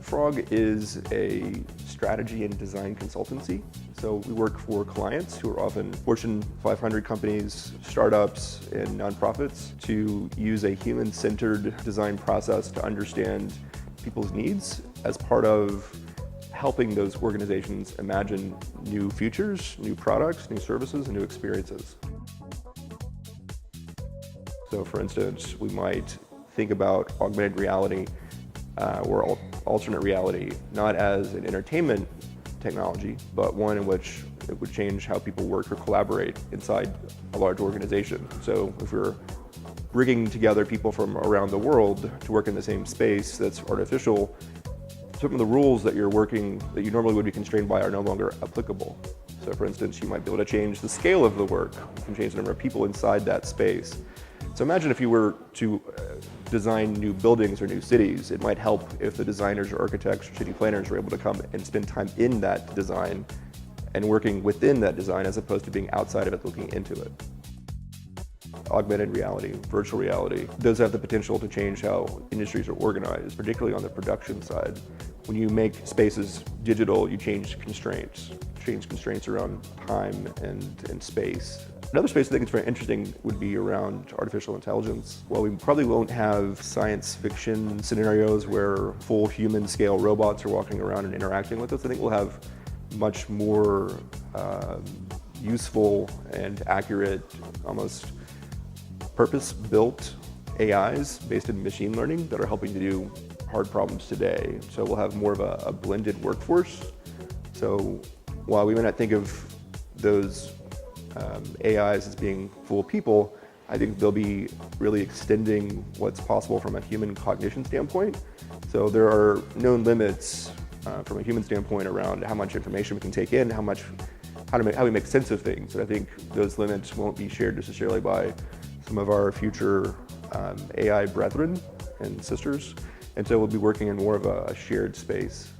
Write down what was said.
Frog is a strategy and design consultancy. So we work for clients who are often Fortune 500 companies, startups, and nonprofits to use a human-centered design process to understand people's needs as part of helping those organizations imagine new futures, new products, new services, and new experiences. So for instance, we might think about augmented reality or alternate reality not as an entertainment technology, but one in which it would change how people work or collaborate inside a large organization. So if we're bringing together people from around the world to work in the same space that's artificial, some of the rules that you normally would be constrained by are no longer applicable. So for instance, you might be able to change the scale of the work. You can change the number of people inside that space. So imagine if you were to design new buildings or new cities, it might help if the designers or architects or city planners were able to come and spend time in that design and working within that design as opposed to being outside of it looking into it. Augmented reality, virtual reality, those have the potential to change how industries are organized, particularly on the production side. When you make spaces digital, you change constraints around time and space. Another space I think is very interesting would be around artificial intelligence. While we probably won't have science fiction scenarios where full human scale robots are walking around and interacting with us, I think we'll have much more useful and accurate, almost purpose-built AIs based in machine learning that are helping to do hard problems today. So we'll have more of a blended workforce. So while we may not think of those AIs as being full people, I think they'll be really extending what's possible from a human cognition standpoint. So there are known limits from a human standpoint around how much information we can take in, how we make sense of things. And I think those limits won't be shared necessarily by some of our future AI brethren and sisters. And so we'll be working in more of a shared space.